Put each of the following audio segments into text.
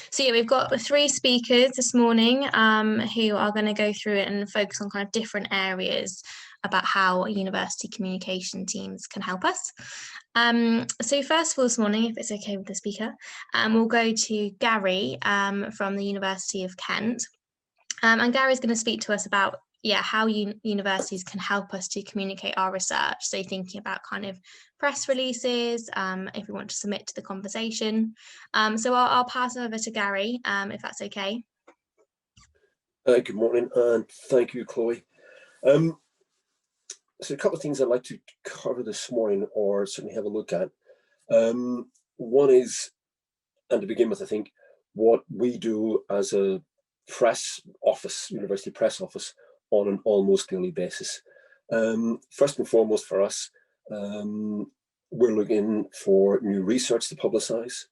So yeah, we've got three speakers this morning who are going to go through it and focus on kind of different areas about how university communication teams can help us. So first of all this morning, if it's okay with the speaker, we'll go to Gary from the University of Kent. And Gary's going to speak to us about how universities can help us to communicate our research. So thinking about kind of press releases, if we want to submit to the conversation. So I'll pass over to Gary, if that's okay. Good morning, and thank you, Chloe. So a couple of things I'd like to cover this morning, or certainly have a look at. One is, and to begin with, I think, what we do as a press office, university press office, on an almost daily basis. First and foremost for us, we're looking for new research to publicize,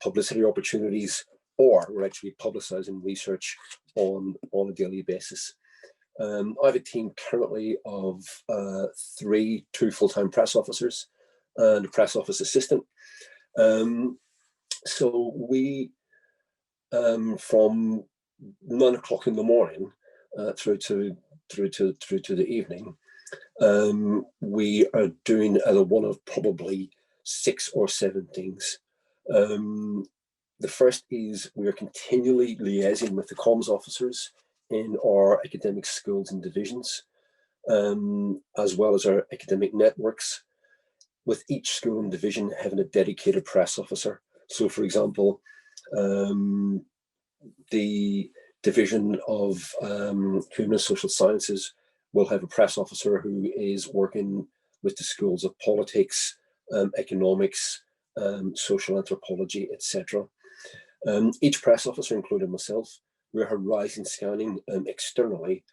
publicity opportunities, or we're actually publicizing research on a daily basis. I have a team currently of 2 full-time press officers and a press office assistant. So we, from 9 o'clock in the morning through to the evening, we are doing either one of probably 6 or 7 things. The first is we are continually liaising with the comms officers in our academic schools and divisions, as well as our academic networks, with each school and division having a dedicated press officer. So, for example, the division of Human and Social Sciences will have a press officer who is working with the schools of politics, economics, social anthropology, etc. Each press officer, including myself, we're horizon scanning externally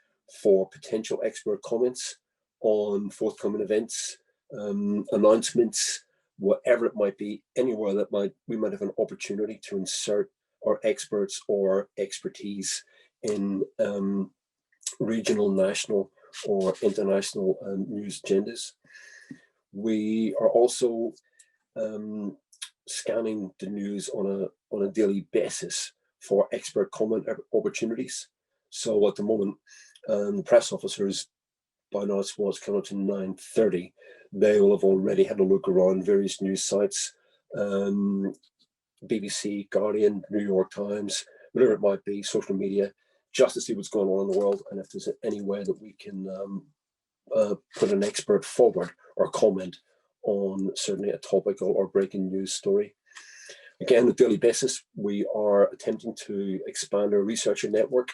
for potential expert comments on forthcoming events, announcements, whatever it might be, anywhere that we might have an opportunity to insert our experts or expertise in regional, national, or international news agendas. We are also scanning the news on a daily basis for expert comment opportunities. So at the moment, the press officers, by now it's coming up to 9:30, they will have already had a look around various news sites, BBC, Guardian, New York Times, whatever it might be, social media, just to see what's going on in the world, and if there's any way that we can put an expert forward or comment on certainly a topical or breaking news story. Again, on a daily basis, we are attempting to expand our researcher network.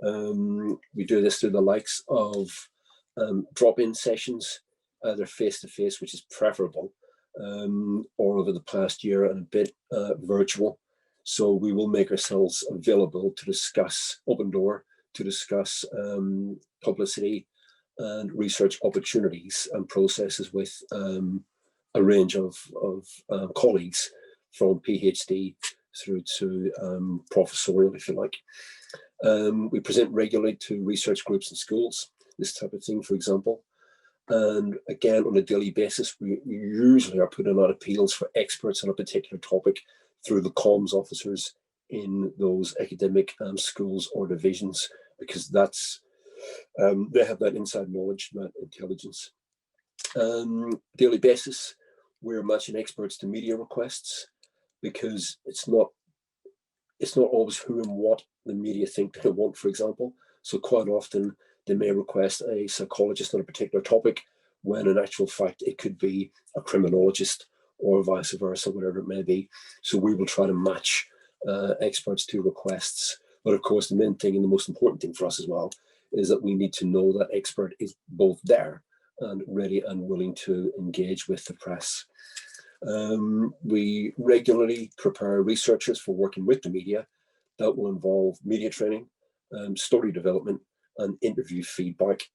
We do this through the likes of drop-in sessions, either face-to-face, which is preferable, or over the past year and a bit virtual. So we will make ourselves available to discuss, open door, to discuss publicity and research opportunities and processes with a range of colleagues, from PhD through to professorial, if you like. We present regularly to research groups and schools, this type of thing, for example. And again, on a daily basis, we usually are putting out appeals for experts on a particular topic through the comms officers in those academic schools or divisions, because that's they have that inside knowledge, that intelligence. Daily basis, we're matching experts to media requests, because it's not always who and what the media think they want, for example. So quite often they may request a psychologist on a particular topic, when in actual fact it could be a criminologist or vice versa, whatever it may be. So we will try to match experts to requests. But of course, the main thing and the most important thing for us as well is that we need to know that expert is both there and ready and willing to engage with the press. We regularly prepare researchers for working with the media. That will involve media training, story development, and interview feedback.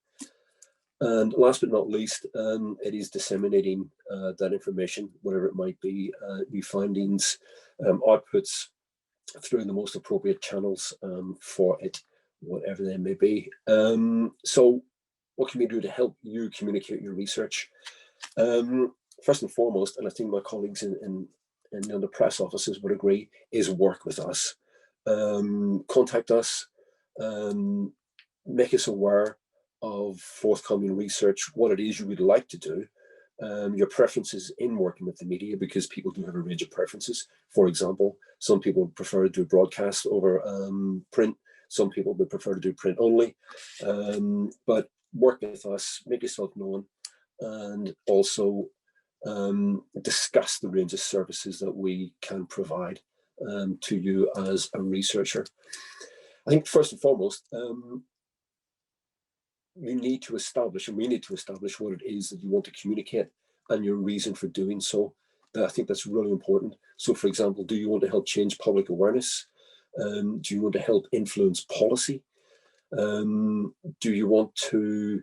And last but not least, it is disseminating that information, whatever it might be, new findings, outputs, through the most appropriate channels for it, whatever they may be. So what can we do to help you communicate your research? First and foremost, and I think my colleagues in and the press offices would agree, is work with us. Contact us, make us aware of forthcoming research, what it is you would like to do, your preferences in working with the media, because people do have a range of preferences. For example, some people prefer to do broadcast over print. Some people would prefer to do print only. But work with us, make yourself known, and also discuss the range of services that we can provide to you as a researcher. I think first and foremost, you need to establish, and we need to establish, what it is that you want to communicate and your reason for doing so. I think that's really important. So, for example, do you want to help change public awareness? Do you want to help influence policy? Do you want to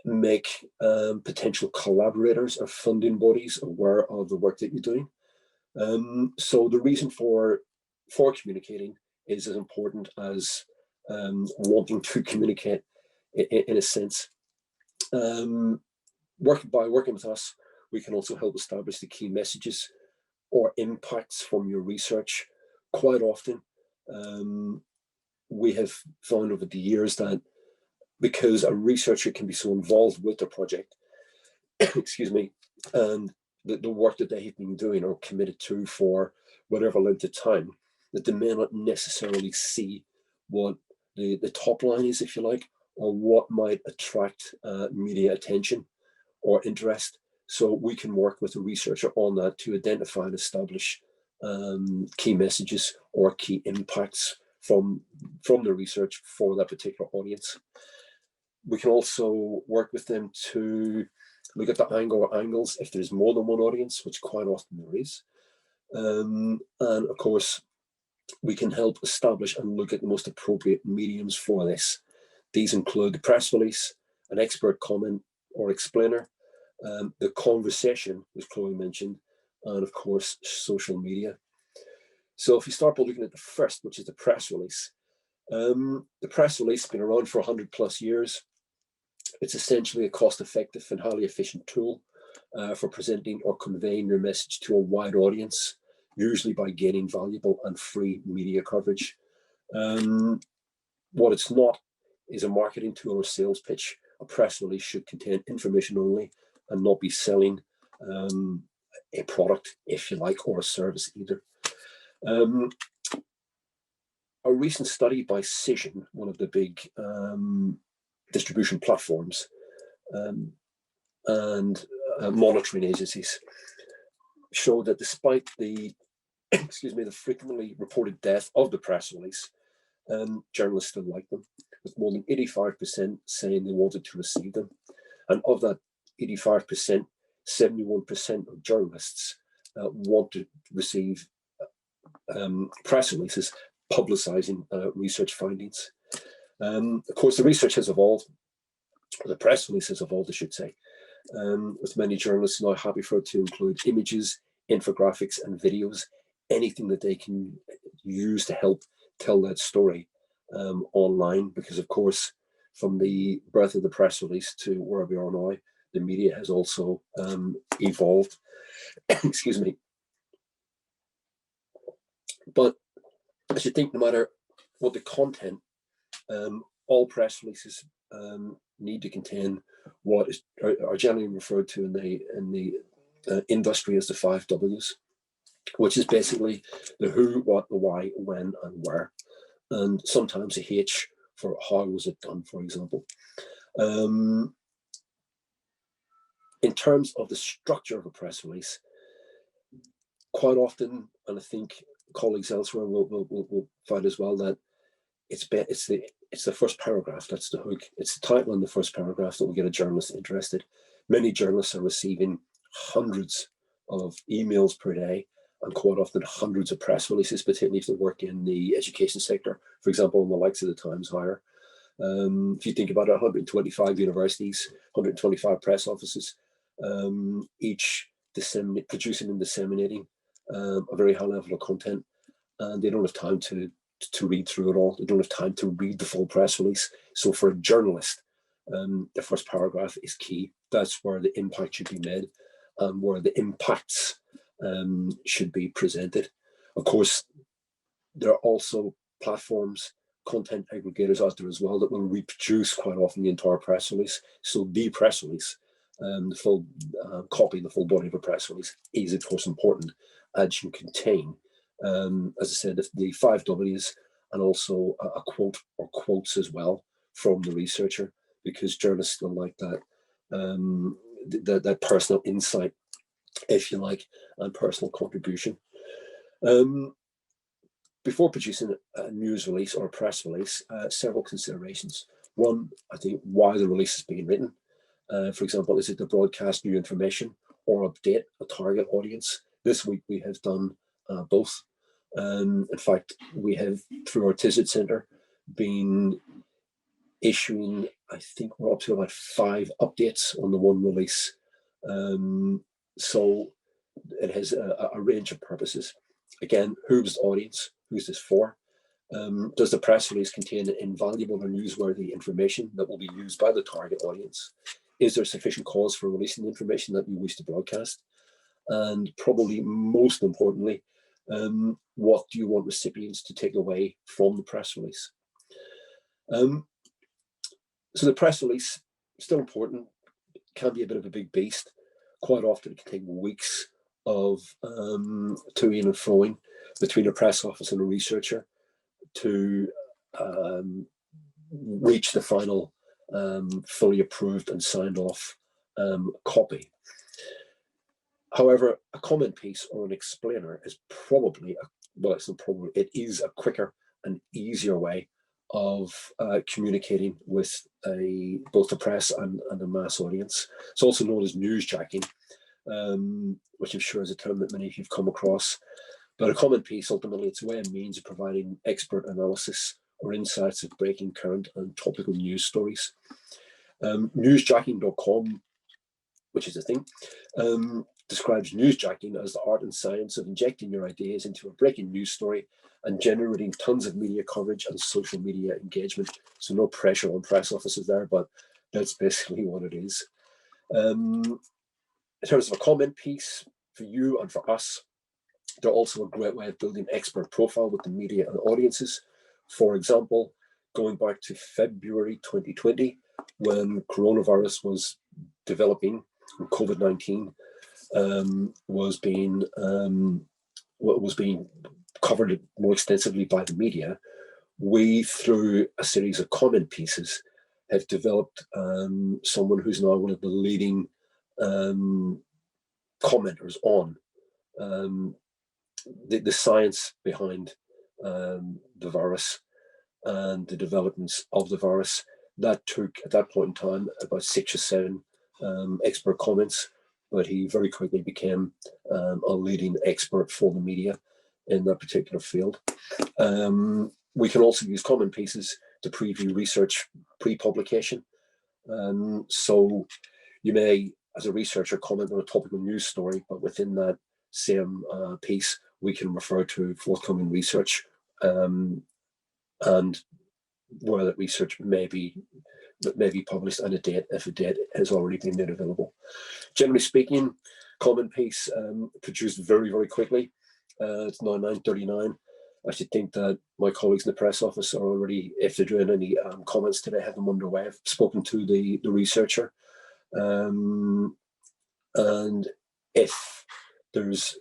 make potential collaborators or funding bodies aware of the work that you're doing? So the reason for communicating is as important as wanting to communicate, in a sense. By working with us, we can also help establish the key messages or impacts from your research. Quite often, we have found over the years that because a researcher can be so involved with the project, excuse me, and the work that they have been doing or committed to for whatever length of time, that they may not necessarily see what the top line is, if you like, or what might attract media attention or interest. So we can work with a researcher on that to identify and establish key messages or key impacts from the research for that particular audience. We can also work with them to look at the angle or angles if there's more than one audience, which quite often there is. And of course, we can help establish and look at the most appropriate mediums for this. These include the press release, an expert comment or explainer, the conversation, which Chloe mentioned, and of course, social media. So if you start by looking at the first, which is the press release, the press release has been around for 100 plus years. It's essentially a cost-effective and highly efficient tool for presenting or conveying your message to a wide audience, usually by gaining valuable and free media coverage. What it's not is a marketing tool or sales pitch. A press release should contain information only and not be selling a product, if you like, or a service either. A recent study by Cision, one of the big distribution platforms and monitoring agencies, showed that despite the the frequently reported death of the press release, journalists still like them, with more than 85% saying they wanted to receive them. And of that 85%, 71% of journalists want to receive press releases publicizing research findings. Of course, the research has evolved, or the press release has evolved, I should say, with many journalists now happy for it to include images, infographics, and videos, anything that they can use to help tell that story online, because of course, from the birth of the press release to where we are now, the media has also evolved. Excuse me. But I should think no matter what the content, all press releases need to contain what are generally referred to in the industry as the 5 W's, which is basically the who, what, the why, when, and where, and sometimes a H for how was it done, for example. In terms of the structure of a press release, quite often, and I think colleagues elsewhere will find as well, that it's the first paragraph that's the hook. It's the title and the first paragraph that will get a journalist interested. Many journalists are receiving hundreds of emails per day, and quite often hundreds of press releases, particularly if they work in the education sector, for example, in the likes of the Times Higher. If you think about it, 125 universities, 125 press offices, each producing and disseminating a very high level of content, and they don't have time to read through it all. They don't have time to read the full press release. So for a journalist, the first paragraph is key. That's where the impact should be made, and where the impacts should be presented. Of course, there are also platforms, content aggregators out there as well that will reproduce quite often the entire press release. So the press release, the full copy, the full body of a press release is of course important, as should contain, as I said, the 5 W's and also a quote or quotes as well from the researcher, because journalists still like that, that personal insight, if you like, and personal contribution. Before producing a news release or a press release, several considerations. One, I think, why the release is being written. For example, is it to broadcast new information or update a target audience? This week we have done both. In fact, we have, through our TISIT Centre, been issuing, I think we're up to about 5 updates on the one release. So it has a range of purposes. Again, who's the audience? Who's this for? Does the press release contain invaluable or newsworthy information that will be used by the target audience? Is there sufficient cause for releasing the information that you wish to broadcast? And probably most importantly, what do you want recipients to take away from the press release? So the press release, still important, can be a bit of a big beast. Quite often it can take weeks of to-ing and fro-ing between a press office and a researcher to reach the final fully approved and signed off copy. However, a comment piece or an explainer is probably, it is a quicker and easier way of communicating with both the press and a mass audience. It's also known as newsjacking, which I'm sure is a term that many of you have come across. But a comment piece, ultimately, it's a way and means of providing expert analysis or insights of breaking current and topical news stories. Newsjacking.com, which is a thing, describes newsjacking as the art and science of injecting your ideas into a breaking news story and generating tons of media coverage and social media engagement. So no pressure on press offices there, but that's basically what it is. In terms of a comment piece, for you and for us, they're also a great way of building expert profile with the media and audiences. For example, going back to February 2020, when coronavirus was developing, COVID-19 was being covered more extensively by the media, we, through a series of comment pieces, have developed someone who's now one of the leading commenters on the science behind the virus and the developments of the virus. That took, at that point in time, about 6 or 7 expert comments, but he very quickly became a leading expert for the media in that particular field. We can also use comment pieces to preview research pre-publication. So you may, as a researcher, comment on a topical news story, but within that same piece, we can refer to forthcoming research and where that research may be published and a date, if a date has already been made available. Generally speaking, comment piece produced very, very quickly. It's now 9:39. I should think that my colleagues in the press office are already, if they're doing any comments today, have them underway. I've spoken to the researcher. And if there's,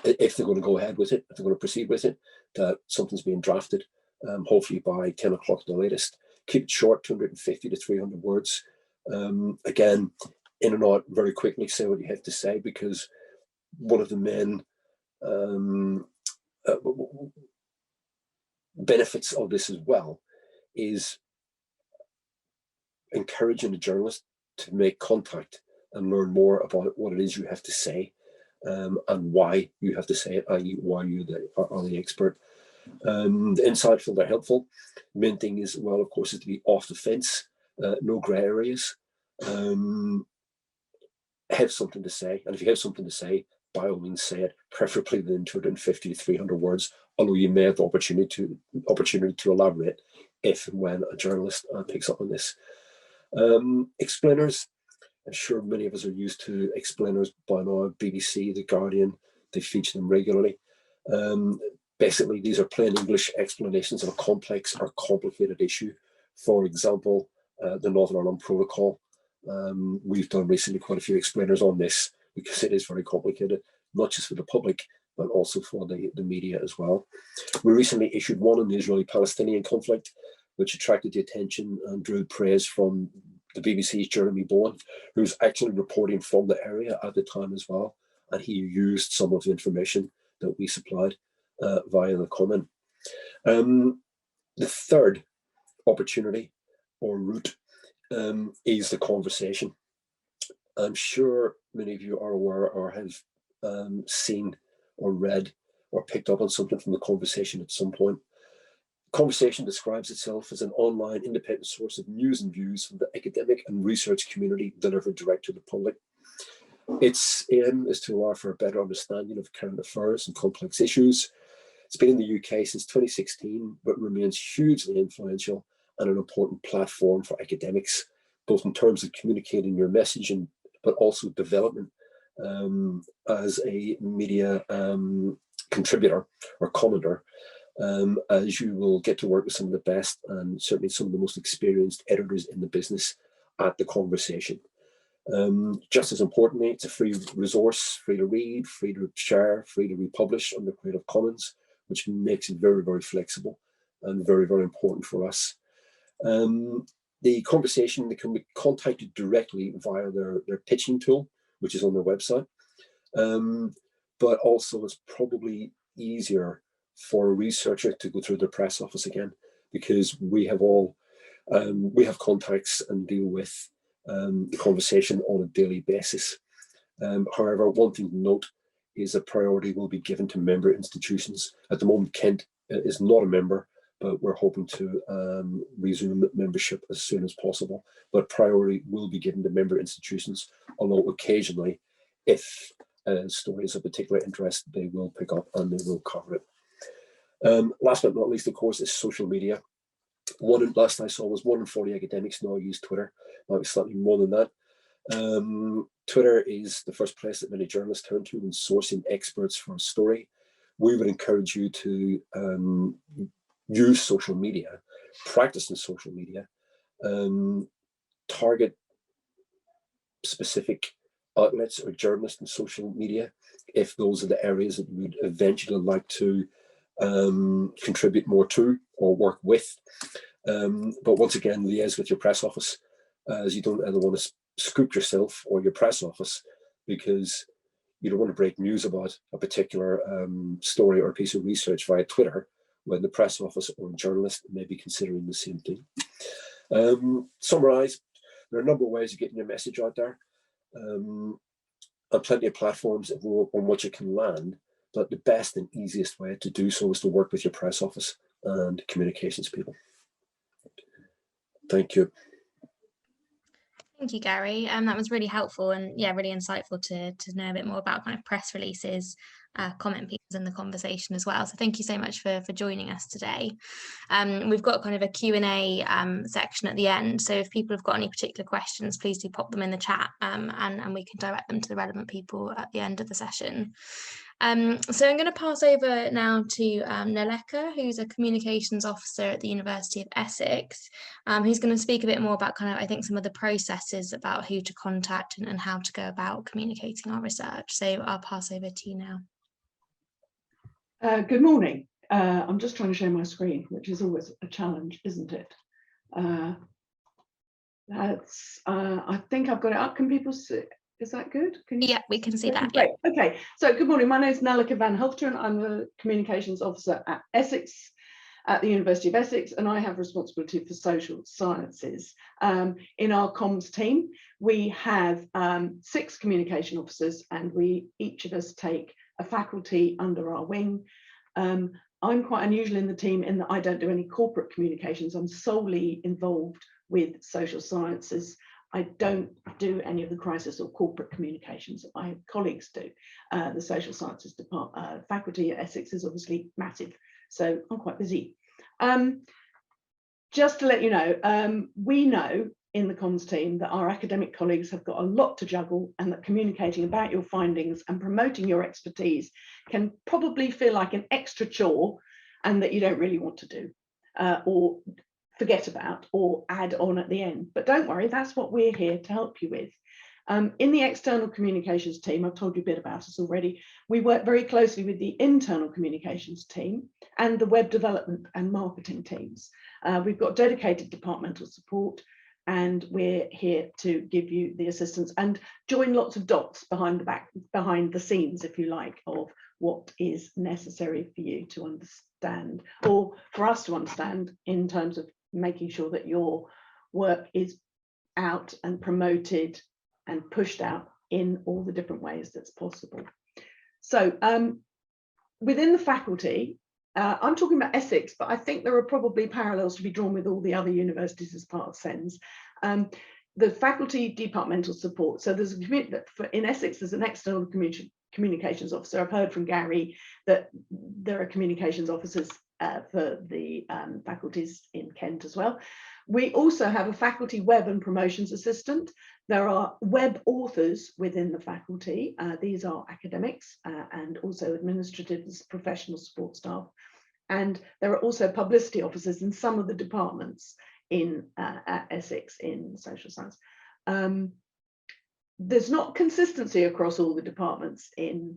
if they're going to go ahead with it, if they're going to proceed with it, that something's being drafted, hopefully by 10 o'clock at the latest. Keep it short, 250 to 300 words. Again, in and out very quickly, say what you have to say, because one of the main benefits of this as well is encouraging the journalist to make contact and learn more about what it is you have to say, and why you have to say it, i.e. why you are the expert. Insightful, they're helpful. The main thing is, well, of course, is to be off the fence, no grey areas. Have something to say, and if you have something to say, by all means say it, preferably within 250 to 300 words, although you may have the opportunity to elaborate if and when a journalist picks up on this. Explainers, I'm sure many of us are used to explainers by now, BBC, The Guardian, they feature them regularly. Basically, these are plain English explanations of a complex or complicated issue. For example, the Northern Ireland Protocol. We've done recently quite a few explainers on this because it is very complicated, not just for the public, but also for the media as well. We recently issued one on the Israeli-Palestinian conflict, which attracted the attention and drew praise from the BBC's Jeremy Bowen, who's actually reporting from the area at the time as well. And he used some of the information that we supplied via the comment. The third opportunity or route is the conversation. I'm sure many of you are aware or have seen or read or picked up on something from the conversation at some point. Conversation describes itself as an online independent source of news and views from the academic and research community delivered direct to the public. Its aim is to allow for a better understanding of current affairs and complex issues. It's been in the UK since 2016, but remains hugely influential and an important platform for academics, both in terms of communicating your message but also development as a media contributor or commenter, as you will get to work with some of the best and certainly some of the most experienced editors in the business at the conversation. Just as importantly, it's a free resource, free to read, free to share, free to republish under Creative Commons, which makes it very, very flexible and very, very important for us. The conversation, they can be contacted directly via their pitching tool, which is on their website. But also it's probably easier for a researcher to go through their press office again, because we have contacts and deal with the conversation on a daily basis. However, one thing to note is that priority will be given to member institutions. At the moment, Kent is not a member, but we're hoping to resume membership as soon as possible. But priority will be given to member institutions, although occasionally, if a story is of particular interest, they will pick up and they will cover it. Last but not least, of course, is social media. Last I saw was 1 in 40 academics now use Twitter, might be slightly more than that. Twitter is the first place that many journalists turn to when sourcing experts for a story. We would encourage you to use social media, practice in social media, target specific outlets or journalists in social media if those are the areas that you would eventually like to contribute more to or work with. But once again, liaise with your press office, as you don't ever want to scoop yourself or your press office, because you don't want to break news about a particular story or piece of research via Twitter when the press office or a journalist may be considering the same thing. Summarize, there are a number of ways of getting your message out there, and plenty of platforms on which it can land, but the best and easiest way to do so is to work with your press office and communications people. Thank you. Thank you, Gary. That was really helpful and really insightful to know a bit more about kind of press releases, comment pieces in the conversation as well. So thank you so much for joining us today. We've got kind of a Q&A section at the end. So if people have got any particular questions, please do pop them in the chat and we can direct them to the relevant people at the end of the session. So I'm going to pass over now to Naleka, who's a communications officer at the University of Essex, who's going to speak a bit more about kind of, I think, some of the processes about who to contact and how to go about communicating our research. So I'll pass over to you now. Good morning. I'm just trying to share my screen, which is always a challenge, isn't it? I think I've got it up. Can people see? Is that good? Yeah, we can see that. Great. Yeah. Okay. So good morning. My name is Naleka van Hulteren. I'm the communications officer at Essex, at the University of Essex, and I have responsibility for social sciences. In our comms team, we have 6 communication officers, and each of us take a faculty under our wing. I'm quite unusual in the team in that I don't do any corporate communications. I'm solely involved with social sciences. I don't do any of the crisis or corporate communications that my colleagues do. The social sciences department faculty at Essex is obviously massive, so I'm quite busy. Just to let you know, we know in the comms team that our academic colleagues have got a lot to juggle, and that communicating about your findings and promoting your expertise can probably feel like an extra chore, and that you don't really want to do or forget about or add on at the end. But don't worry, that's what we're here to help you with. In the external communications team, I've told you a bit about us already, we work very closely with the internal communications team and the web development and marketing teams. We've got dedicated departmental support, and we're here to give you the assistance and join lots of dots behind the scenes, if you like, of what is necessary for you to understand, or for us to understand, in terms of making sure that your work is out and promoted and pushed out in all the different ways that's possible. So within the faculty, I'm talking about Essex, but I think there are probably parallels to be drawn with all the other universities as part of SeNSS. The faculty departmental support. So there's in Essex, there's an external communications officer. I've heard from Gary that there are communications officers for the faculties in Kent as well. We also have a faculty web and promotions assistant. There are web authors within the faculty. These are academics and also administrative professional support staff. And there are also publicity officers in some of the departments at Essex in social science. There's not consistency across all the departments in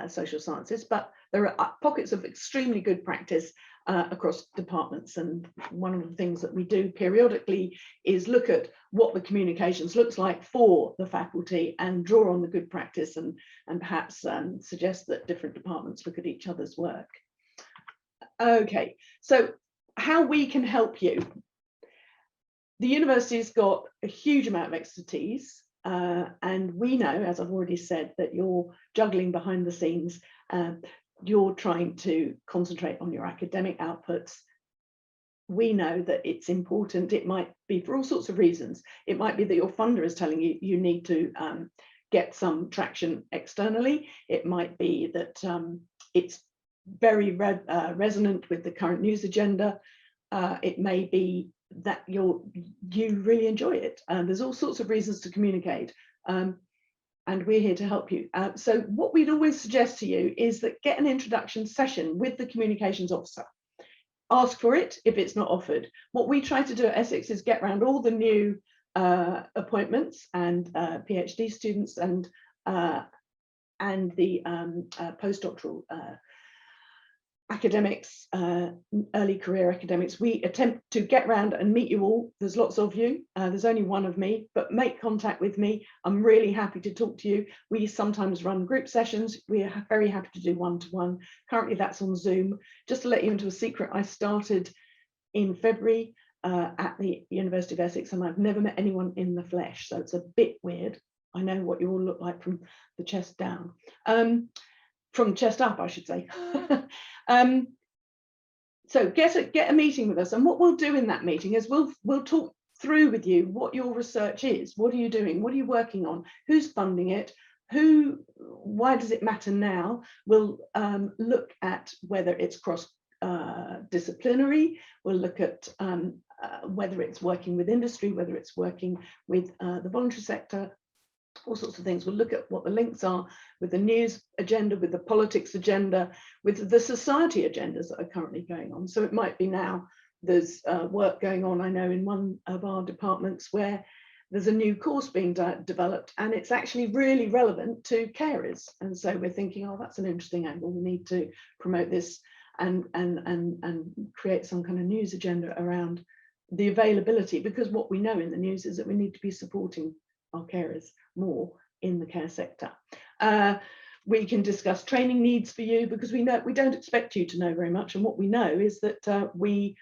social sciences, but there are pockets of extremely good practice across departments. And one of the things that we do periodically is look at what the communications looks like for the faculty and draw on the good practice, and perhaps suggest that different departments look at each other's work. Okay, so how we can help you. The university's got a huge amount of expertise, and we know, as I've already said, that you're juggling behind the scenes. You're trying to concentrate on your academic outputs. We know that it's important. It might be for all sorts of reasons. It might be that your funder is telling you you need to get some traction externally. It might be that it's very resonant with the current news agenda. It may be that you really enjoy it. There's all sorts of reasons to communicate. And we're here to help you. So what we'd always suggest to you is that get an introduction session with the communications officer. Ask for it if it's not offered. What we try to do at Essex is get around all the new appointments and PhD students and the postdoctoral academics, early career academics. We attempt to get round and meet you all. There's lots of you. There's only one of me, but make contact with me. I'm really happy to talk to you. We sometimes run group sessions. We are very happy to do one-to-one. Currently that's on Zoom. Just to let you into a secret, I started in February at the University of Essex, and I've never met anyone in the flesh, so it's a bit weird. I know what you all look like from the chest down. From chest up, I should say. So get a meeting with us, and what we'll do in that meeting is we'll talk through with you what your research is. What are you doing? What are you working on? Who's funding it? Why does it matter now? We'll look at whether it's cross disciplinary. We'll look at whether it's working with industry, whether it's working with the voluntary sector, all sorts of things. We'll look at what the links are with the news agenda, with the politics agenda, with the society agendas that are currently going on. So it might be now there's work going on, I know, in one of our departments where there's a new course being developed, and it's actually really relevant to carers. And so we're thinking, oh, that's an interesting angle. We need to promote this and create some kind of news agenda around the availability, because what we know in the news is that we need to be supporting our carers more in the care sector. We can discuss training needs for you, because we don't expect you to know very much, and what we know is that we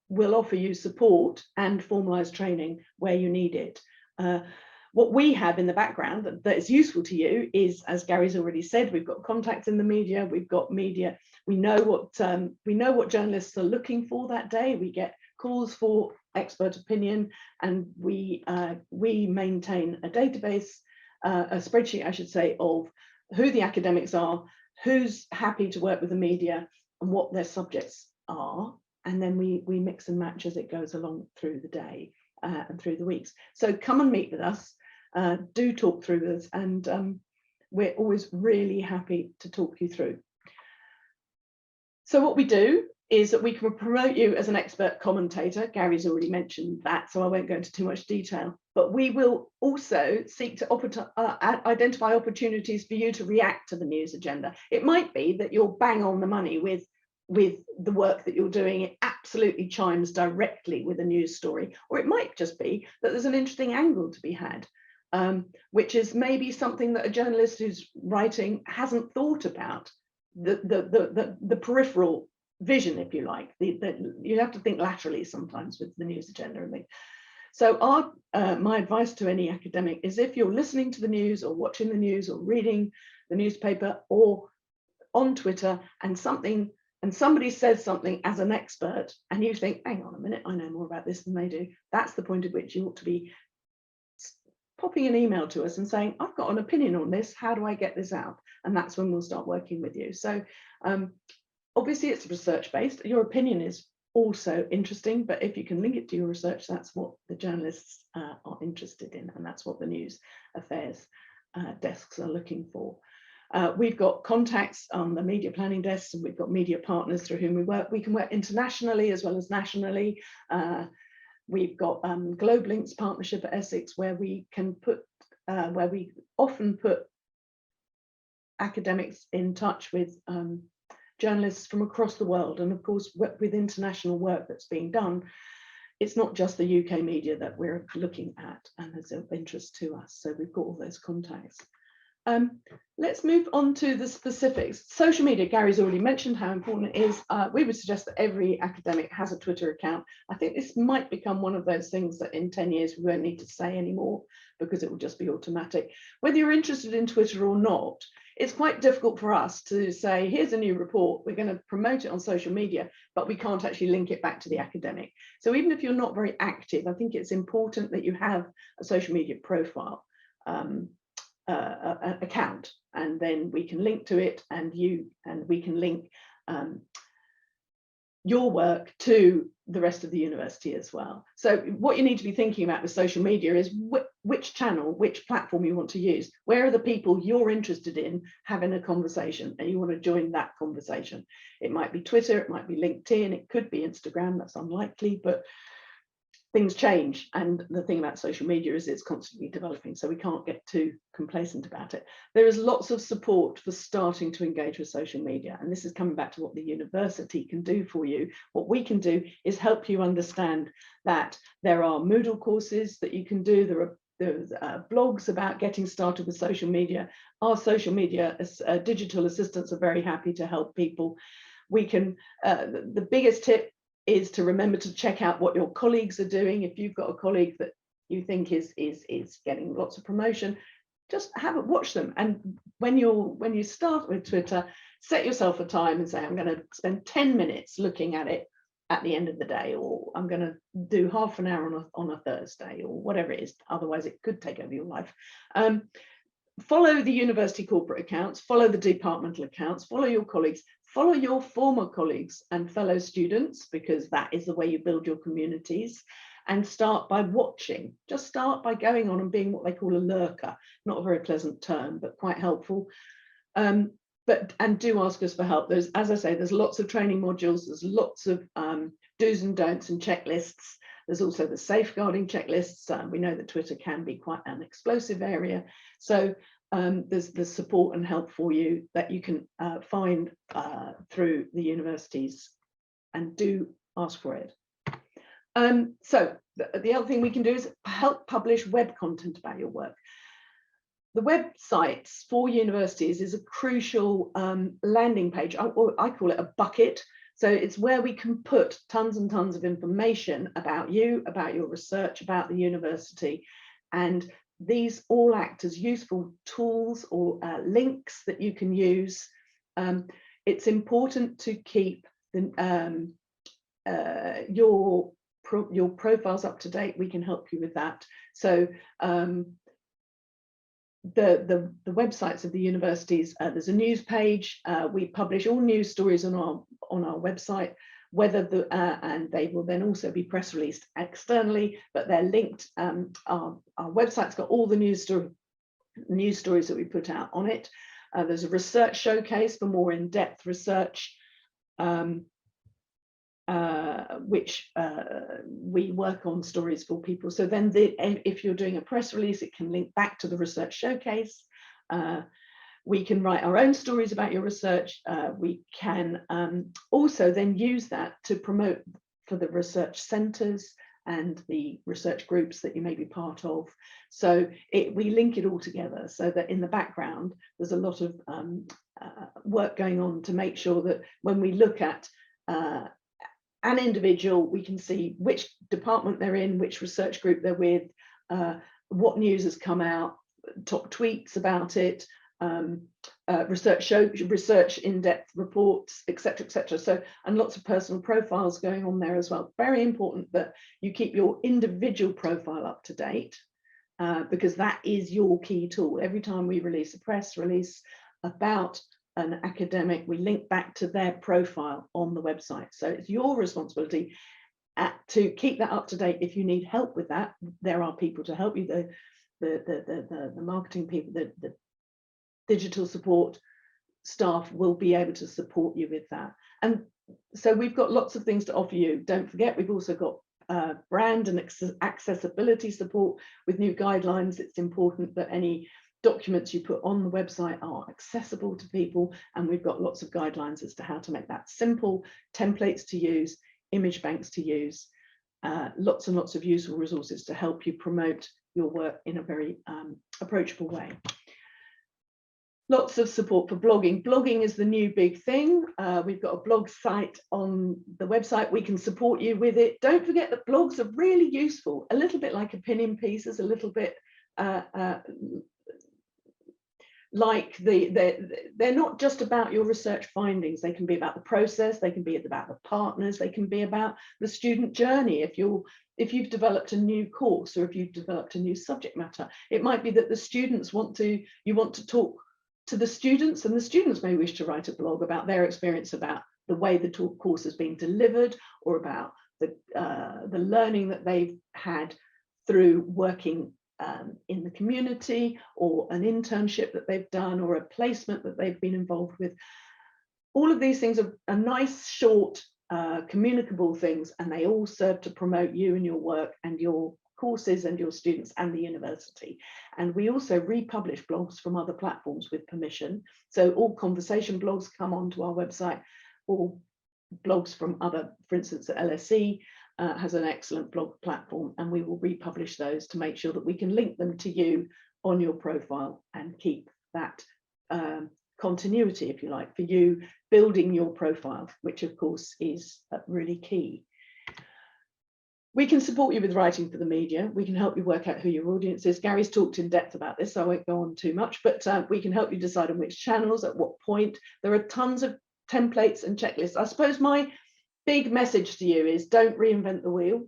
will offer you support and formalised training where you need it. What we have in the background that is useful to you is, as Gary's already said, we've got contacts in the media, we've got media, we know what journalists are looking for that day. We get calls for expert opinion, and we maintain a database, a spreadsheet, I should say, of who the academics are, who's happy to work with the media, and what their subjects are, and then we mix and match as it goes along through the day. and through the weeks. So come and meet with us, do talk through with us, and we're always really happy to talk you through. So what we do is that we can promote you as an expert commentator. Gary's already mentioned that, so I won't go into too much detail, but we will also seek to identify opportunities for you to react to the news agenda. It might be that you're bang on the money with the work that you're doing. It absolutely chimes directly with a news story, or it might just be that there's an interesting angle to be had, which is maybe something that a journalist who's writing hasn't thought about, the peripheral vision, if you like. You have to think laterally sometimes with the news agenda and things. So my advice to any academic is, if you're listening to the news or watching the news or reading the newspaper or on Twitter and somebody says something as an expert and you think, hang on a minute, I know more about this than they do, that's the point at which you ought to be popping an email to us and saying, I've got an opinion on this, how do I get this out? And that's when we'll start working with you. So obviously it's research based. Your opinion is also interesting, but if you can link it to your research, that's what the journalists are interested in, and that's what the news affairs desks are looking for. We've got contacts on the media planning desks, and we've got media partners through whom we work. We can work internationally as well as nationally. We've got Globe Links partnership at Essex, where we can where we often put academics in touch with journalists from across the world. And of course, with international work that's being done, it's not just the UK media that we're looking at and is of interest to us. So we've got all those contacts. Let's move on to the specifics. Social media, Gary's already mentioned how important it is. We would suggest that every academic has a Twitter account. I think this might become one of those things that in 10 years we won't need to say anymore, because it will just be automatic. Whether you're interested in Twitter or not, it's quite difficult for us to say, here's a new report, we're going to promote it on social media, but we can't actually link it back to the academic. So even if you're not very active, I think it's important that you have a social media profile account, and then we can link to it, and we can link your work to the rest of the university as well. So what you need to be thinking about with social media is which channel, which platform you want to use. Where are the people you're interested in having a conversation, and you want to join that conversation? It might be Twitter, it might be LinkedIn, it could be Instagram. That's unlikely, but things change, and the thing about social media is it's constantly developing, so we can't get too complacent about it. There is lots of support for starting to engage with social media, and this is coming back to what the university can do for you. What we can do is help you understand that there are Moodle courses that you can do. There's blogs about getting started with social media. Our social media digital assistants are very happy to help people. We can, the biggest tip is to remember to check out what your colleagues are doing. If you've got a colleague that you think is getting lots of promotion, just watch them. And when you start with Twitter, set yourself a time and say, I'm going to spend 10 minutes looking at it at the end of the day, or I'm going to do half an hour on a Thursday, or whatever it is. Otherwise, it could take over your life. Follow the university corporate accounts, follow the departmental accounts, follow your colleagues, follow your former colleagues and fellow students, because that is the way you build your communities. And start by watching. Just start by going on and being what they call a lurker. Not a very pleasant term, but quite helpful. And do ask us for help. There's, as I say, there's lots of training modules. There's lots of do's and don'ts and checklists. There's also the safeguarding checklists. We know that Twitter can be quite an explosive area. So there's support and help for you that you can find through the universities, and do ask for it. So the other thing we can do is help publish web content about your work. The websites for universities is a crucial landing page. I call it a bucket. So it's where we can put tons and tons of information about you, about your research, about the university. And these all act as useful tools or links that you can use. It's important to keep your profiles up to date. We can help you with that. So the websites of the universities, there's a news page. We publish all news stories on our website. whether and they will then also be press released externally, but they're linked. Our website's got all the news stories that we put out on it. There's a research showcase for more in-depth research, which we work on stories for people. So then if you're doing a press release, it can link back to the research showcase. We can write our own stories about your research. We can also then use that to promote for the research centres and the research groups that you may be part of. So we link it all together so that in the background, there's a lot of work going on to make sure that when we look at an individual, we can see which department they're in, which research group they're with, what news has come out, top tweets about it, research in-depth reports, etc. So, and lots of personal profiles going on there as well. Very important that you keep your individual profile up to date, because that is your key tool. Every time we release a press release about an academic, we link back to their profile on the website. So it's your responsibility to keep that up to date. If you need help with that, there are people to help you. The marketing people, the digital support staff will be able to support you with that. And so we've got lots of things to offer you. Don't forget, we've also got brand and accessibility support with new guidelines. It's important that any documents you put on the website are accessible to people, and we've got lots of guidelines as to how to make that simple, templates to use, image banks to use, lots and lots of useful resources to help you promote your work in a very approachable way. Lots of support for blogging. Blogging is the new big thing. We've got a blog site on the website. We can support you with it. Don't forget that blogs are really useful, a little bit like opinion pieces, a little bit like they're not just about your research findings. They can be about the process, they can be about the partners, they can be about the student journey. If you've developed a new course, or if you've developed a new subject matter, it might be that the students you want to talk to the students, and the students may wish to write a blog about their experience about the way the course has been delivered, or about the learning that they've had through working in the community, or an internship that they've done, or a placement that they've been involved with. All of these things are nice, short, communicable things, and they all serve to promote you and your work and your courses and your students and the university. And we also republish blogs from other platforms with permission. So all conversation blogs come onto our website, or blogs from other, for instance, at LSE has an excellent blog platform, and we will republish those to make sure that we can link them to you on your profile and keep that continuity, if you like, for you building your profile, which of course is really key. We can support you with writing for the media. We can help you work out who your audience is. Gary's talked in depth about this, so I won't go on too much, but we can help you decide on which channels, at what point. There are tons of templates and checklists. I suppose my big message to you is don't reinvent the wheel,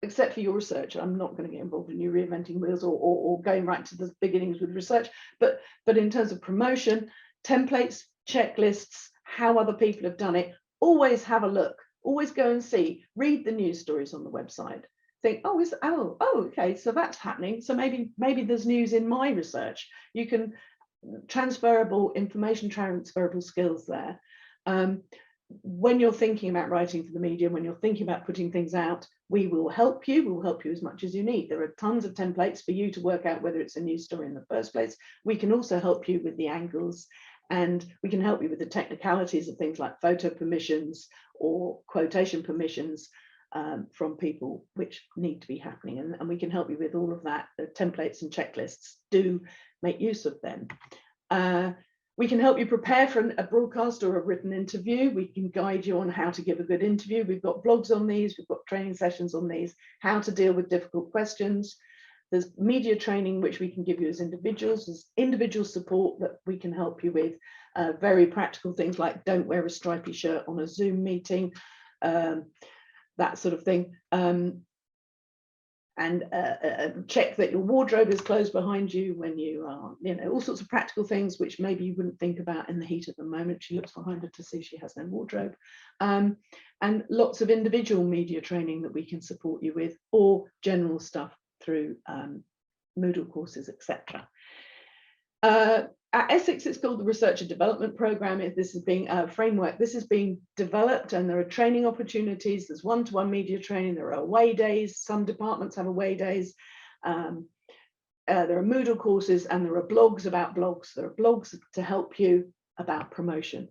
except for your research. I'm not going to get involved in you reinventing wheels or going right to the beginnings with research, but in terms of promotion, templates, checklists, how other people have done it, always have a look. Always go and see, read the news stories on the website. Think, oh, okay, so that's happening. So maybe there's news in my research. You can transferable skills there. When you're thinking about writing for the media, when you're thinking about putting things out, we will help you. We will help you as much as you need. There are tons of templates for you to work out whether it's a news story in the first place. We can also help you with the angles, and we can help you with the technicalities of things like photo permissions or quotation permissions from people, which need to be happening. And we can help you with all of that. The templates and checklists, do make use of them. We can help you prepare for a broadcast or a written interview. We can guide you on how to give a good interview. We've got blogs on these, we've got training sessions on these, how to deal with difficult questions. There's media training, which we can give you as individuals. There's individual support that we can help you with. Very practical things like don't wear a stripy shirt on a Zoom meeting, that sort of thing. And and check that your wardrobe is closed behind you when you are, all sorts of practical things which maybe you wouldn't think about in the heat of the moment. She looks behind her to see she has no wardrobe. And lots of individual media training that we can support you with, or general stuff through Moodle courses, etc. At Essex, it's called the Research and Development Programme. This is being a framework. This is being developed, and there are training opportunities. There's one-to-one media training. There are away days. Some departments have away days. There are Moodle courses, and there are blogs about blogs. There are blogs to help you about promotion.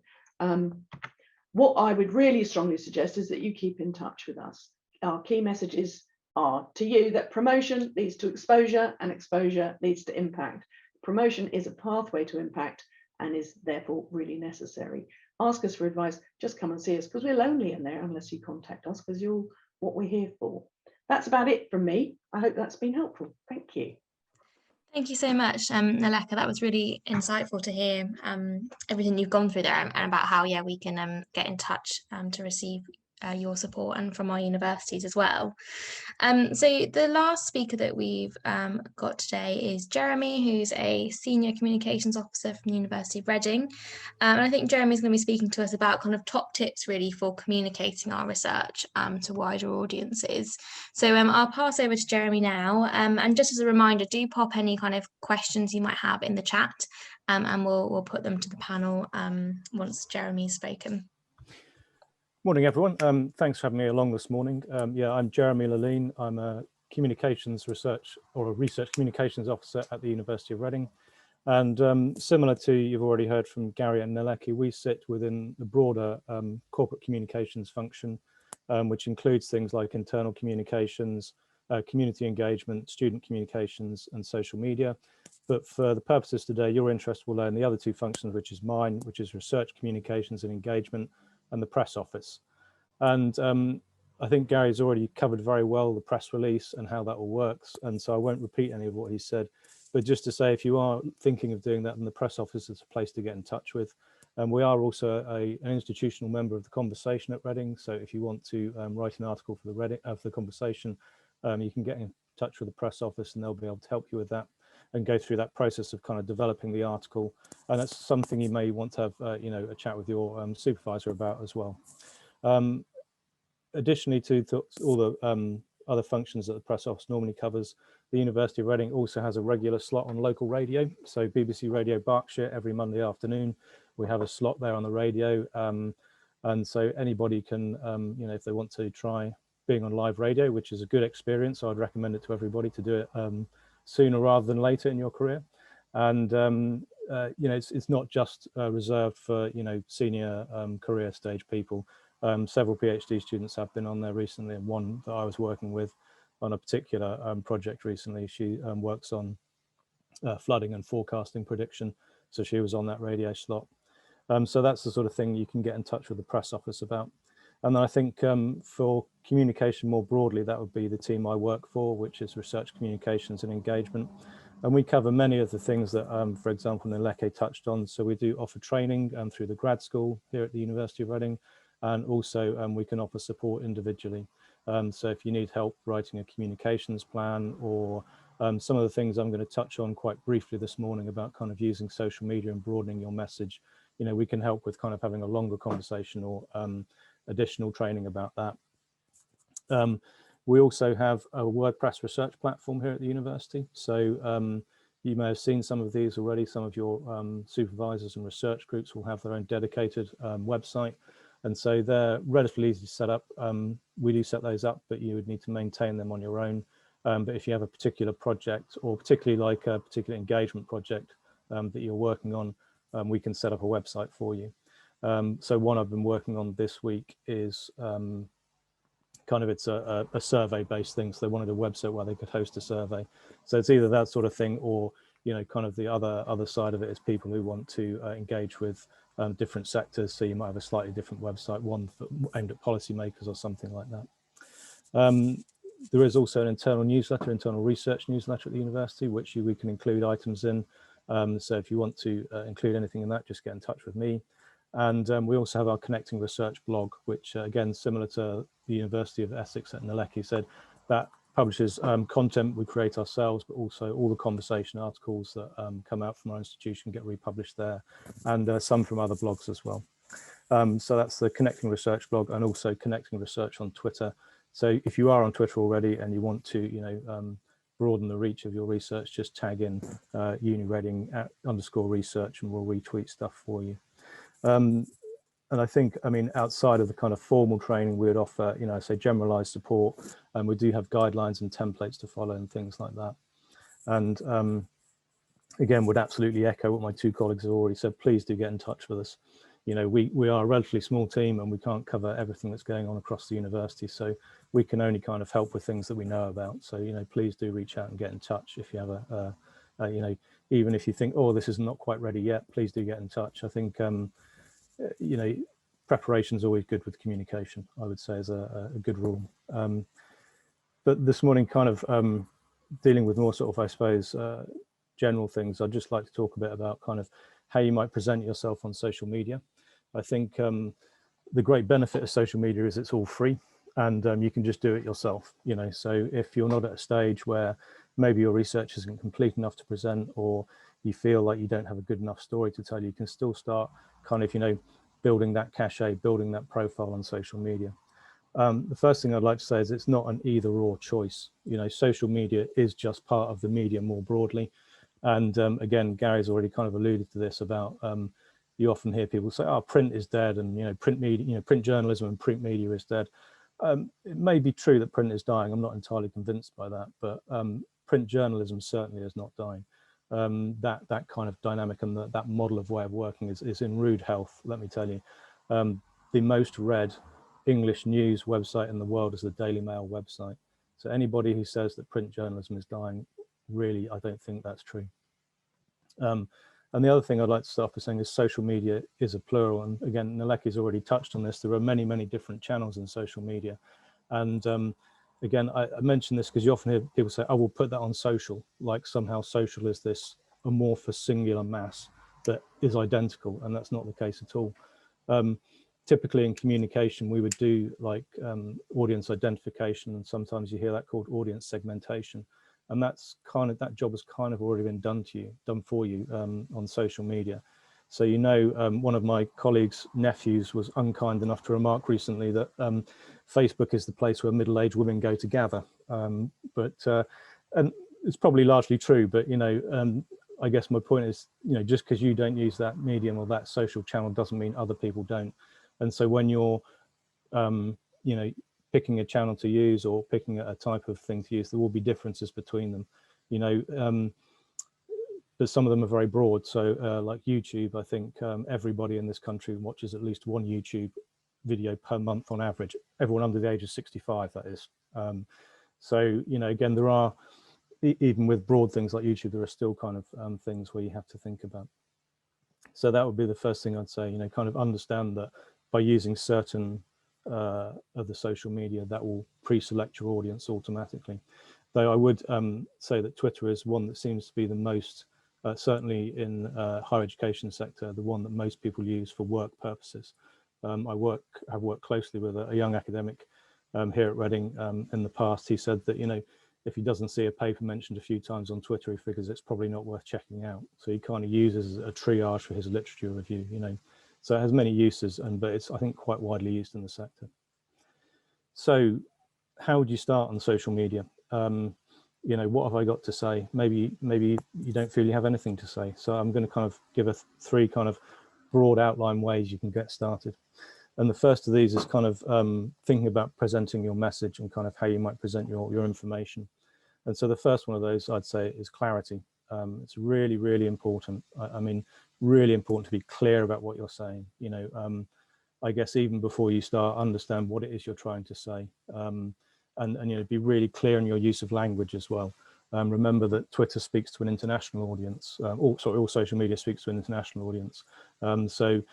What I would really strongly suggest is that you keep in touch with us. Our key messages are to you that promotion leads to exposure, and exposure leads to impact. Promotion is a pathway to impact and is therefore really necessary. Ask us for advice. Just come and see us, because we're lonely in there unless you contact us, because you're what we're here for. That's about it from me. I hope that's been helpful. Thank you. Thank you so much, Naleka. That was really insightful to hear everything you've gone through there, and about how, yeah, we can get in touch to receive your support, and from our universities as well. So the last speaker that we've got today is Jeremy, who's a Senior Communications Officer from the University of Reading. And I think Jeremy's going to be speaking to us about kind of top tips really for communicating our research to wider audiences. So I'll pass over to Jeremy now. And just as a reminder, do pop any kind of questions you might have in the chat, and we'll put them to the panel once Jeremy's spoken. Morning, everyone. Thanks for having me along this morning. Yeah, I'm Jeremy Laline. I'm a communications research, or a research communications officer at the University of Reading. And similar to, you've already heard from Gary and Naleka, we sit within the broader corporate communications function, which includes things like internal communications, community engagement, student communications, and social media. But for the purposes today, your interest will learn the other two functions, which is mine, which is research communications and engagement, and the press office. And I think Gary's already covered very well the press release and how that all works, and so I won't repeat any of what he said, but just to say, if you are thinking of doing that, then the press office is a place to get in touch with. And we are also an institutional member of the Conversation at Reading, so if you want to write an article for the Conversation, you can get in touch with the press office, and they'll be able to help you with that and go through that process of kind of developing the article. And that's something you may want to have, a chat with your supervisor about as well. Additionally to all the other functions that the press office normally covers, the University of Reading also has a regular slot on local radio. So BBC Radio Berkshire, every Monday afternoon, we have a slot there on the radio. And so anybody can, if they want to try being on live radio, which is a good experience, I'd recommend it to everybody to do it sooner rather than later in your career. And it's not just reserved for senior career stage people. Several PhD students have been on there recently, and one that I was working with on a particular project recently, she works on flooding and forecasting prediction, so she was on that radio slot. So that's the sort of thing you can get in touch with the press office about. And then I think for communication more broadly, that would be the team I work for, which is research communications and engagement. And we cover many of the things that, for example, Naleka touched on. So we do offer training through the grad school here at the University of Reading, and also we can offer support individually. So if you need help writing a communications plan, or some of the things I'm going to touch on quite briefly this morning about kind of using social media and broadening your message, we can help with kind of having a longer conversation or additional training about that. We also have a WordPress research platform here at the university. So you may have seen some of these already. Some of your supervisors and research groups will have their own dedicated website. And so they're relatively easy to set up. We do set those up, but you would need to maintain them on your own. But if you have a particular project, or particularly like a particular engagement project that you're working on, we can set up a website for you. So one I've been working on this week is it's a survey-based thing. So they wanted a website where they could host a survey. So it's either that sort of thing, or kind of the other side of it is people who want to engage with different sectors. So you might have a slightly different website, one aimed at policymakers or something like that. There is also an internal newsletter, internal research newsletter at the university, which we can include items in. So if you want to include anything in that, just get in touch with me. And we also have our Connecting Research blog, which again, similar to the University of Essex that Naleka said, that publishes content we create ourselves, but also all the conversation articles that come out from our institution get republished there, and some from other blogs as well. So that's the Connecting Research blog, and also Connecting Research on Twitter. So if you are on Twitter already and you want to, broaden the reach of your research, just tag in @UniReading _research, and we'll retweet stuff for you. And I think, I mean, outside of the kind of formal training, we would offer, say generalized support, and we do have guidelines and templates to follow and things like that. And again, would absolutely echo what my two colleagues have already said. Please do get in touch with us. We are a relatively small team, and we can't cover everything that's going on across the university. So we can only kind of help with things that we know about. So, please do reach out and get in touch if you have even if you think, oh, this is not quite ready yet, please do get in touch. I think, preparation is always good with communication, I would say, is a good rule. But this morning, kind of dealing with more sort of, I suppose, general things, I'd just like to talk a bit about kind of how you might present yourself on social media. I think the great benefit of social media is it's all free, and you can just do it yourself. So if you're not at a stage where maybe your research isn't complete enough to present, or you feel like you don't have a good enough story to tell, you can still start kind of, building that cachet, building that profile on social media. The first thing I'd like to say is it's not an either or choice. Social media is just part of the media more broadly. And again, Gary's already kind of alluded to this about, you often hear people say, oh, print is dead, and print media, print journalism and print media is dead. It may be true that print is dying. I'm not entirely convinced by that, but print journalism certainly is not dying. That kind of dynamic and that model of way of working is in rude health, let me tell you. The most read English news website in the world is the Daily Mail website. So anybody who says that print journalism is dying, really, I don't think that's true. And the other thing I'd like to start by saying is social media is a plural. And again, Naleki's already touched on this. There are many, many different channels in social media. And again, I mention this because you often hear people say, oh, we'll put that on social, like somehow social is this amorphous singular mass that is identical. And that's not the case at all. Typically in communication, we would do like audience identification, and sometimes you hear that called audience segmentation. And that's kind of, that job has kind of already been done for you on social media. So, one of my colleagues' nephews was unkind enough to remark recently that Facebook is the place where middle-aged women go to gather. And it's probably largely true, but, I guess my point is, just because you don't use that medium or that social channel doesn't mean other people don't. And so when you're, picking a channel to use or picking a type of thing to use, there will be differences between them, but some of them are very broad. So like YouTube, I think everybody in this country watches at least one YouTube video per month on average, everyone under the age of 65, that is. So, again, there are, even with broad things like YouTube, there are still kind of things where you have to think about. So that would be the first thing I'd say, kind of understand that by using certain of the social media, that will pre-select your audience automatically. Though I would say that Twitter is one that seems to be the most, certainly in higher education sector, the one that most people use for work purposes. I've worked closely with a young academic here at Reading in the past. He said that, if he doesn't see a paper mentioned a few times on Twitter, he figures it's probably not worth checking out. So he kind of uses a triage for his literature review, So it has many uses, but it's, I think, quite widely used in the sector. So how would you start on social media? What have I got to say? Maybe you don't feel you have anything to say. So I'm going to kind of give three kind of broad outline ways you can get started. And the first of these is kind of thinking about presenting your message and kind of how you might present your information. And so the first one of those, I'd say, is clarity. It's really, really important. I mean, really important to be clear about what you're saying. I guess even before you start, understand what it is you're trying to say, and be really clear in your use of language as well. Remember that Twitter speaks to an international audience. All social media speaks to an international audience. So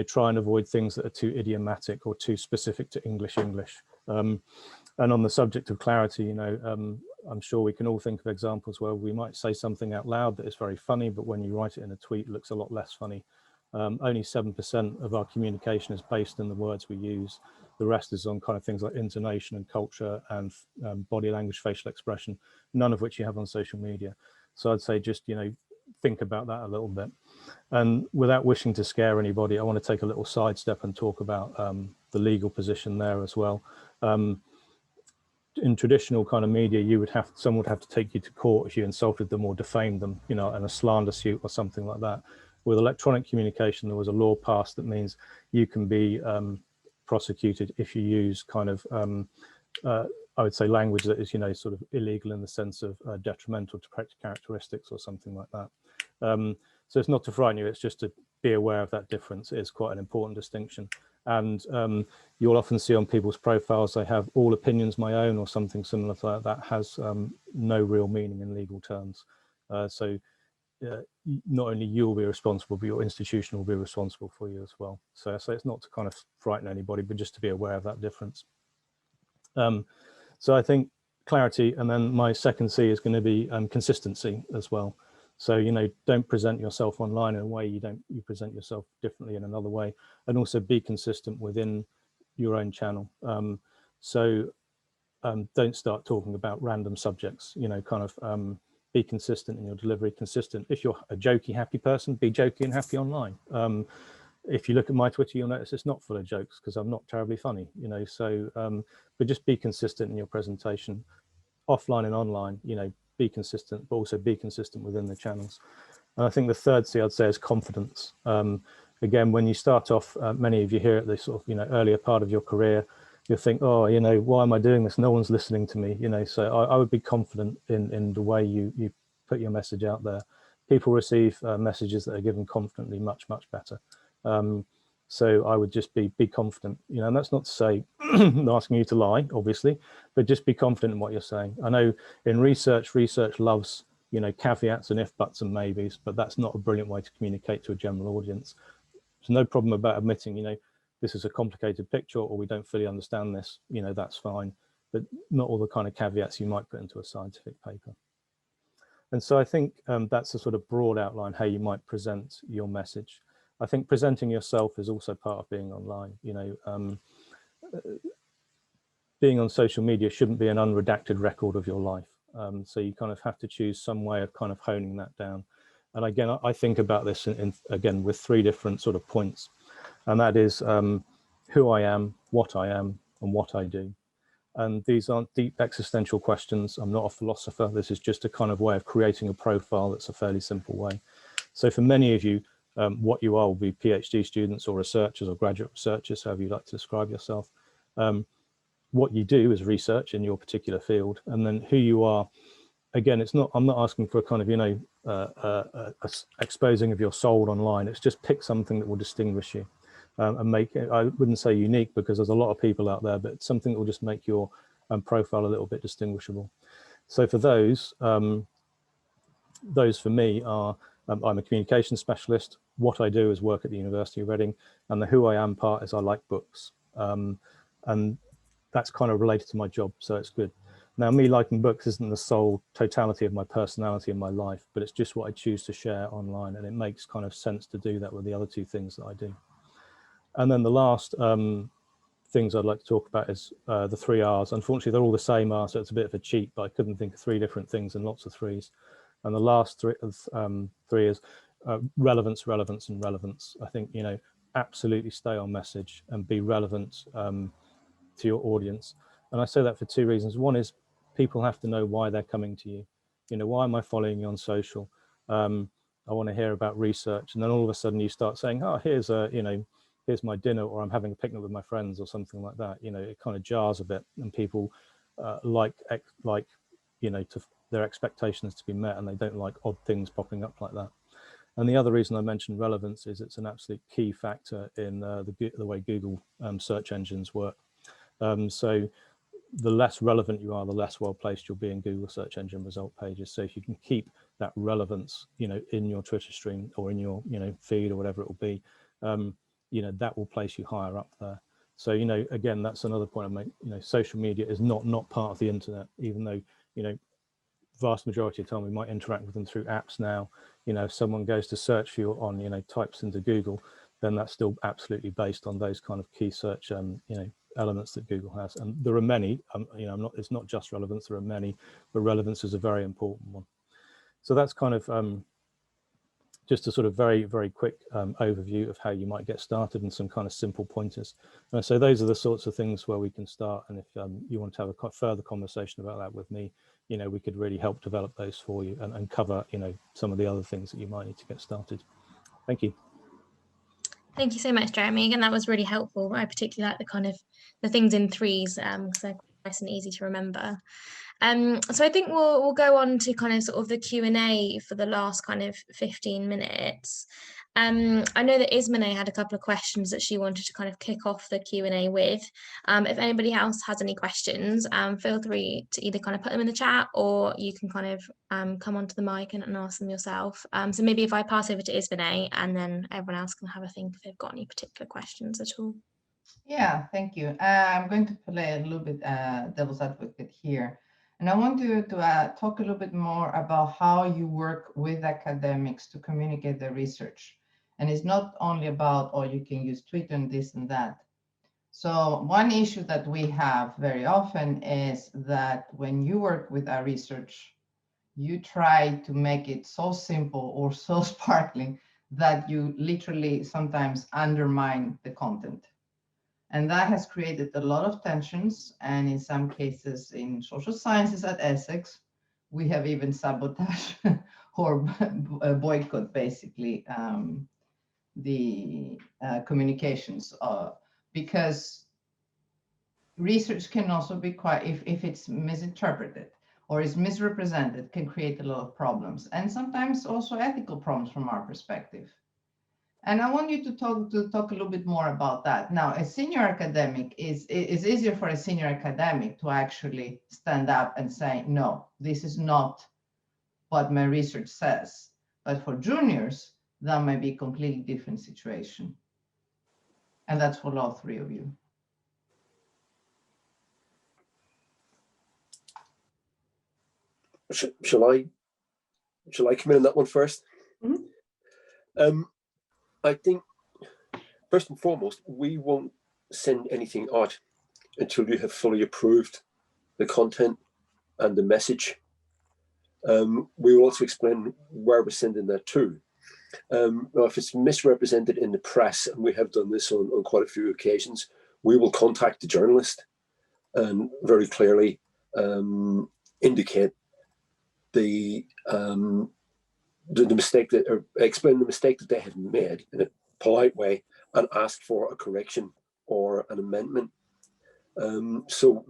try and avoid things that are too idiomatic or too specific to English. And on the subject of clarity, I'm sure we can all think of examples where we might say something out loud that is very funny, but when you write it in a tweet, it looks a lot less funny. Only 7% of our communication is based in the words we use. The rest is on kind of things like intonation and culture and body language, facial expression, none of which you have on social media. So I'd say just, you know, think about that a little bit. And without wishing to scare anybody, I want to take a little sidestep and talk about the legal position there as well. In traditional kind of media, someone would have to take you to court if you insulted them or defamed them, you know, in a slander suit or something like that. With electronic communication, there was a law passed that means you can be prosecuted if you use kind of, I would say, language that is, you know, sort of illegal in the sense of detrimental to protected characteristics or something like that. So it's not to frighten you, it's just to be aware of that difference. It is quite an important distinction. And you'll often see on people's profiles, they have all opinions my own or something similar to that. That has no real meaning in legal terms. So not only you will be responsible, but your institution will be responsible for you as well. So it's not to kind of frighten anybody, but just to be aware of that difference. So I think clarity, and then my second C is going to be consistency as well. So, you know, don't present yourself online in a way you present yourself differently in another way, and also be consistent within your own channel. Don't start talking about random subjects, you know, kind of be consistent in your delivery, consistent. If you're a jokey, happy person, be jokey and happy online. If you look at my Twitter, you'll notice it's not full of jokes because I'm not terribly funny, you know, so, but just be consistent in your presentation, offline and online, you know, be consistent, but also be consistent within the channels. And I think the third C I'd say is confidence. Again, when you start off, many of you here at the sort of, you know, earlier part of your career, you'll think, oh, you know, why am I doing this? No one's listening to me, you know, so I would be confident in the way you put your message out there. People receive messages that are given confidently much, much better. So I would just be confident, you know, and that's not to say I'm asking you to lie, obviously, but just be confident in what you're saying. I know in research loves, you know, caveats and if, buts and maybes, but that's not a brilliant way to communicate to a general audience. There's no problem about admitting, you know, this is a complicated picture or we don't fully understand this, you know, that's fine, but not all the kind of caveats you might put into a scientific paper. And so I think that's a sort of broad outline how you might present your message. I think presenting yourself is also part of being online. You know, being on social media shouldn't be an unredacted record of your life. So you kind of have to choose some way of kind of honing that down. And again, I think about this again with three different sort of points, and that is who I am, and what I do. And these aren't deep existential questions. I'm not a philosopher. This is just a kind of way of creating a profile that's a fairly simple way. So for many of you, what you are will be PhD students or researchers or graduate researchers, however you like to describe yourself. What you do is research in your particular field, and then who you are. Again, I'm not asking for a kind of, you know, exposing of your soul online. It's just pick something that will distinguish you and make it, I wouldn't say unique because there's a lot of people out there, but something that will just make your profile a little bit distinguishable. So for those for me are, I'm a communication specialist. What I do is work at the University of Reading, and the who I am part is I like books. And that's kind of related to my job, so it's good. Now, me liking books isn't the sole totality of my personality and my life, but it's just what I choose to share online, and it makes kind of sense to do that with the other two things that I do. And then the last things I'd like to talk about is the 3 R's. Unfortunately, they're all the same R, so it's a bit of a cheat, but I couldn't think of 3 different things and lots of 3s. And the last three is relevance, relevance, and relevance. I think, you know, absolutely stay on message and be relevant to your audience. And I say that for 2 reasons. One is people have to know why they're coming to you. You know, why am I following you on social? I want to hear about research. And then all of a sudden you start saying, oh, here's here's my dinner, or I'm having a picnic with my friends or something like that. You know, it kind of jars a bit, and people like, you know, their expectations to be met, and they don't like odd things popping up like that. And the other reason I mentioned relevance is it's an absolute key factor in the way Google search engines work. So the less relevant you are, the less well placed you'll be in Google search engine result pages. So if you can keep that relevance, you know, in your Twitter stream or in your, you know, feed or whatever it will be, you know, that will place you higher up there. So, you know, again, that's another point I make. You know, social media is not part of the internet, even though, you know, vast majority of the time we might interact with them through apps now. You know, if someone goes to search for you on, you know, types into Google, then that's still absolutely based on those kind of key search, you know, elements that Google has, and there are many. You know, it's not just relevance. There are many, but relevance is a very important one. So that's kind of just a sort of very, very quick overview of how you might get started and some kind of simple pointers. So those are the sorts of things where we can start. And if you want to have a further conversation about that with me, you know, we could really help develop those for you and cover, you know, some of the other things that you might need to get started. Thank you. Thank you so much, Jeremy. Again, that was really helpful. I particularly like the kind of the things in threes, because they're nice and easy to remember. So I think we'll go on to kind of sort of the Q&A for the last kind of 15 minutes. I know that Ismene had a couple of questions that she wanted to kind of kick off the Q&A with. If anybody else has any questions, feel free to either kind of put them in the chat, or you can kind of come onto the mic and ask them yourself. So maybe if I pass over to Ismene, and then everyone else can have a think if they've got any particular questions at all. Yeah, thank you. I'm going to play a little bit devil's advocate here. And I want to talk a little bit more about how you work with academics to communicate the research. And it's not only about, oh, you can use Twitter and this and that. So one issue that we have very often is that when you work with our research, you try to make it so simple or so sparkling that you literally sometimes undermine the content. And that has created a lot of tensions. And in some cases in social sciences at Essex, we have even sabotaged or boycott basically the communications because research can also be quite, if it's misinterpreted or is misrepresented, can create a lot of problems and sometimes also ethical problems from our perspective. And I want you to talk a little bit more about that. Now, a senior academic is easier for a senior academic to actually stand up and say, no, this is not what my research says. But for juniors, that might be a completely different situation. And that's for all three of you. Shall I come in on that one first? Mm-hmm. I think first and foremost, we won't send anything out until you have fully approved the content and the message. We will also explain where we're sending that to. Now, if it's misrepresented in the press, and we have done this on quite a few occasions, we will contact the journalist and very clearly indicate the mistake that, or explain the mistake that they have made in a polite way and ask for a correction or an amendment. So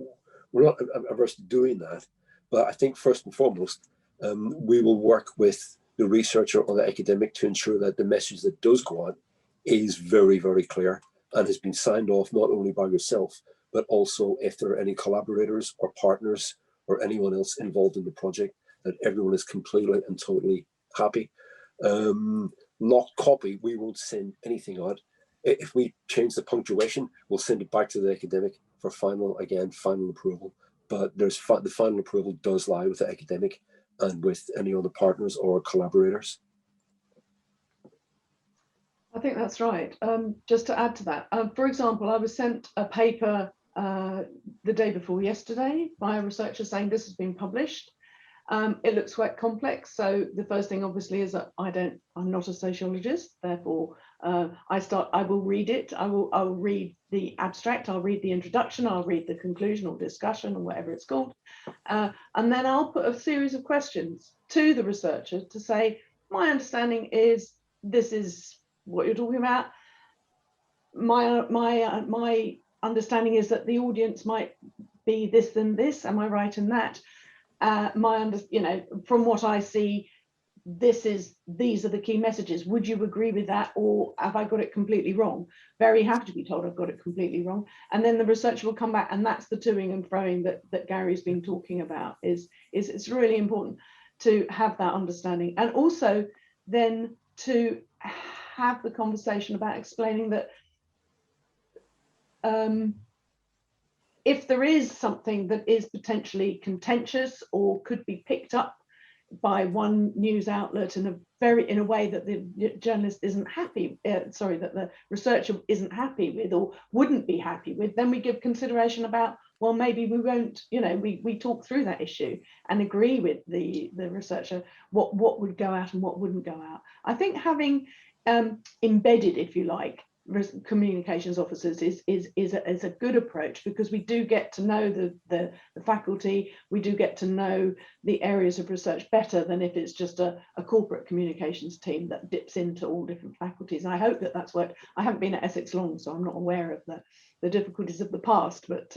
we're not averse to doing that, but I think first and foremost, we will work with the researcher or the academic to ensure that the message that does go out is very, very clear and has been signed off not only by yourself, but also if there are any collaborators or partners or anyone else involved in the project, that everyone is completely and totally happy. Locked copy, we won't send anything out. If we change the punctuation, we'll send it back to the academic for final approval. But the final approval does lie with the academic and with any other partners or collaborators. I think that's right. Just to add to that, for example, I was sent a paper the day before yesterday by a researcher saying this has been published. It looks quite complex. So the first thing obviously is that I'm not a sociologist, therefore I will read it. I'll read the abstract, I'll read the introduction, I'll read the conclusion or discussion or whatever it's called. And then I'll put a series of questions to the researcher to say, my understanding is this is what you're talking about. My understanding is that the audience might be this and this. Am I right in that? From what I see, these are the key messages. Would you agree with that, or have I got it completely wrong? Very happy to be told I've got it completely wrong. And then the researcher will come back, and that's the toing and froing that Gary's been talking about. Is it's really important to have that understanding, and also then to have the conversation about explaining that if there is something that is potentially contentious or could be picked up by one news outlet in a way that the journalist isn't happy, that the researcher isn't happy with or wouldn't be happy with, then we give consideration about, well, maybe we won't, we talk through that issue and agree with the researcher what would go out and what wouldn't go out. I think having embedded, if you like, communications officers is a good approach, because we do get to know the faculty, we do get to know the areas of research better than if it's just a corporate communications team that dips into all different faculties. And I hope that that's worked. I haven't been at Essex long, so I'm not aware of the difficulties of the past, but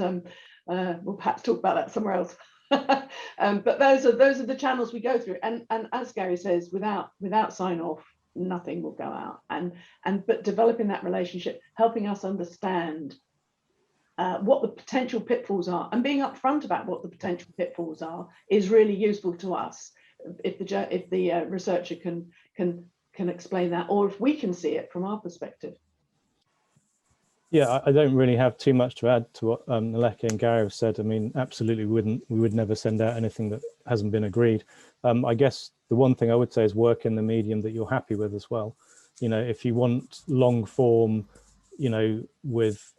we'll perhaps talk about that somewhere else. But those are the channels we go through, and as Gary says, without sign off, nothing will go out. But developing that relationship, helping us understand what the potential pitfalls are, and being upfront about what the potential pitfalls are, is really useful to us. If the researcher can explain that, or if we can see it from our perspective. Yeah, I don't really have too much to add to what Naleka and Gary have said. I mean, absolutely, we would never send out anything that hasn't been agreed. I guess the one thing I would say is work in the medium that you're happy with as well. If you want long form, with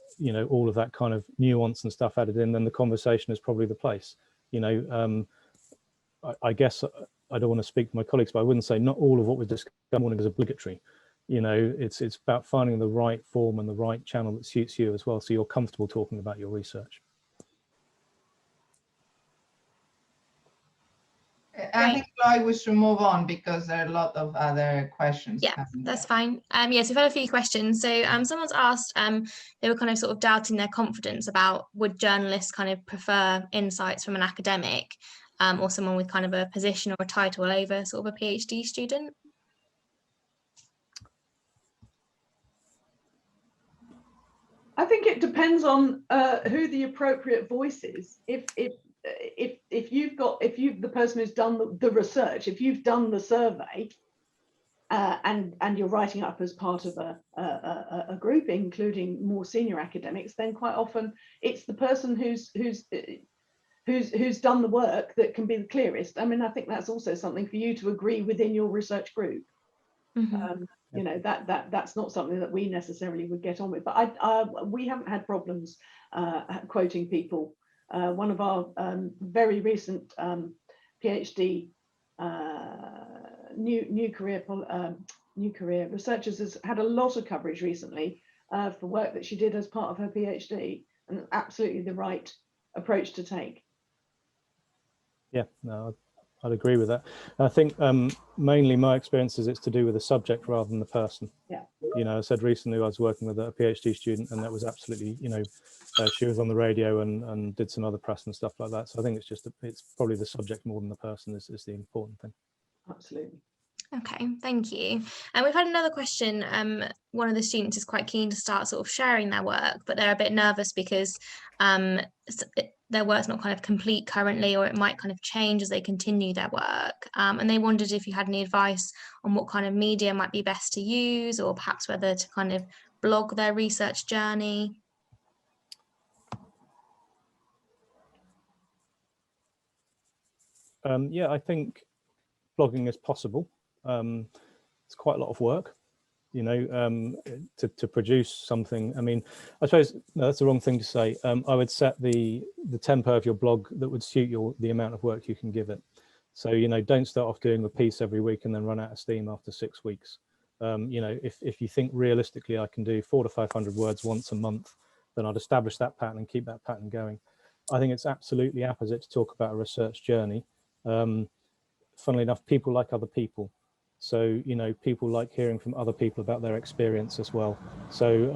all of that kind of nuance and stuff added in, then the conversation is probably the place. I guess I don't want to speak for my colleagues, but I wouldn't say not all of what was discussed this morning is obligatory. It's about finding the right form and the right channel that suits you as well, so you're comfortable talking about your research. I think, Lloyd, we should move on because there are a lot of other questions. Yeah, that's fine. Yes, we've had a few questions. So someone's asked, they were kind of sort of doubting their confidence about, would journalists kind of prefer insights from an academic or someone with kind of a position or a title over sort of a PhD student? I think it depends on who the appropriate voice is. If you've the person who's done the research, if you've done the survey, and you're writing up as part of a group, including more senior academics, then quite often it's the person who's done the work that can be the clearest. I mean, I think that's also something for you to agree within your research group. Mm-hmm. That's not something that we necessarily would get on with, but we haven't had problems quoting people. One of our very recent PhD new career researchers has had a lot of coverage recently for work that she did as part of her PhD, and absolutely the right approach to take. Yeah, no, I'd agree with that. I think mainly my experience is it's to do with the subject rather than the person. Yeah. I said recently I was working with a PhD student, and that was absolutely, she was on the radio and did some other press and stuff like that. So I think it's probably the subject more than the person is the important thing. Absolutely. Okay, thank you. And we've had another question. One of the students is quite keen to start sort of sharing their work, but they're a bit nervous because their work's not kind of complete currently, or it might kind of change as they continue their work. And they wondered if you had any advice on what kind of media might be best to use, or perhaps whether to kind of blog their research journey. Yeah, I think blogging is possible. It's quite a lot of work, to produce something. I mean, I suppose that's the wrong thing to say. I would set the tempo of your blog that would suit the amount of work you can give it. So, don't start off doing a piece every week and then run out of steam after 6 weeks. If you think realistically, I can do 400 to 500 words once a month, then I'd establish that pattern and keep that pattern going. I think it's absolutely apposite to talk about a research journey. Funnily enough, people like other people. So, people like hearing from other people about their experience as well. So,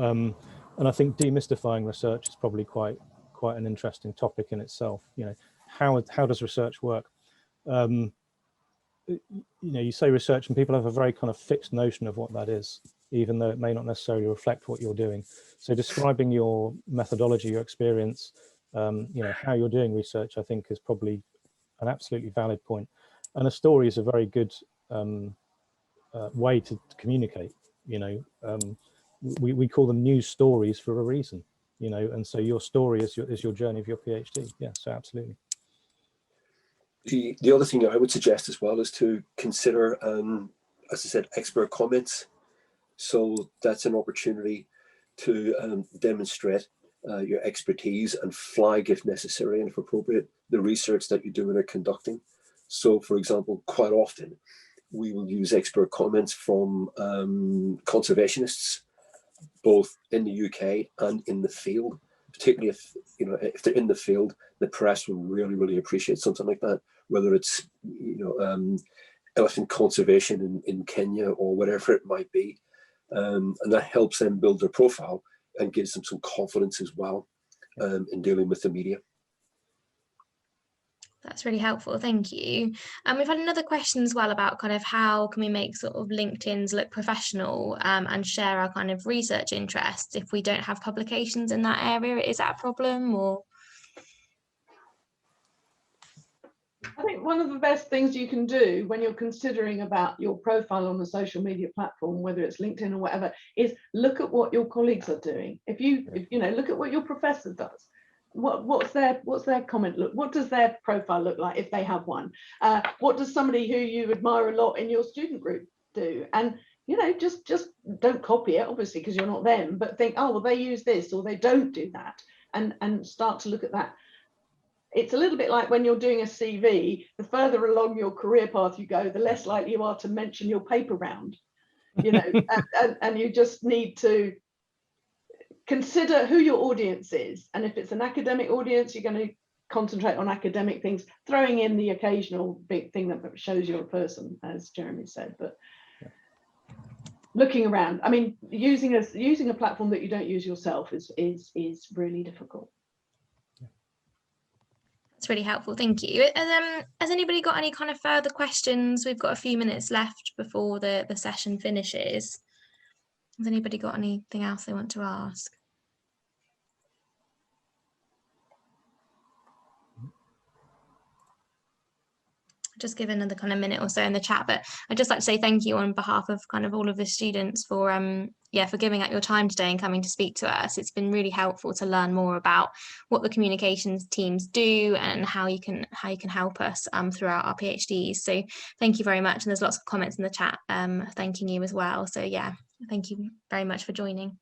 and I think demystifying research is probably quite an interesting topic in itself. How does research work? You say research and people have a very kind of fixed notion of what that is, even though it may not necessarily reflect what you're doing. So describing your methodology, your experience, how you're doing research, I think is probably an absolutely valid point. And a story is a very good way to communicate. We call them news stories for a reason, and so your story is your journey of your PhD. Yeah, so absolutely. The other thing I would suggest as well is to consider, as I said, expert comments. So that's an opportunity to demonstrate your expertise and flag, if necessary and if appropriate, the research that you're doing or conducting. So, for example, quite often we will use expert comments from conservationists, both in the UK and in the field. Particularly if they're in the field, the press will really appreciate something like that. Whether it's elephant conservation in Kenya or whatever it might be, and that helps them build their profile and gives them some confidence as well in dealing with the media. That's really helpful, thank you. And we've had another question as well about kind of how can we make sort of LinkedIn's look professional and share our kind of research interests if we don't have publications in that area. Is that a problem, or? I think one of the best things you can do when you're considering about your profile on a social media platform, whether it's LinkedIn or whatever, is look at what your colleagues are doing. If you look at what your professor does. What's their comment look? What does their profile look like if they have one? What does somebody who you admire a lot in your student group do? And just don't copy it, obviously, because you're not them, but think, oh, well, they use this or they don't do that, and start to look at that. It's a little bit like when you're doing a CV, the further along your career path you go, the less likely you are to mention your paper round, and you just need to consider who your audience is. And if it's an academic audience, you're going to concentrate on academic things, throwing in the occasional big thing that shows you're a person, as Jeremy said. But looking around, I mean, using a platform that you don't use yourself is really difficult. That's really helpful, thank you. Has anybody got any kind of further questions? We've got a few minutes left before the session finishes. Has anybody got anything else they want to ask? Just give another kind of minute or so in the chat, but I'd just like to say thank you on behalf of kind of all of the students for for giving up your time today and coming to speak to us. It's been really helpful to learn more about what the communications teams do and how you can help us throughout our PhDs. So thank you very much, and there's lots of comments in the chat thanking you as well. So yeah, thank you very much for joining.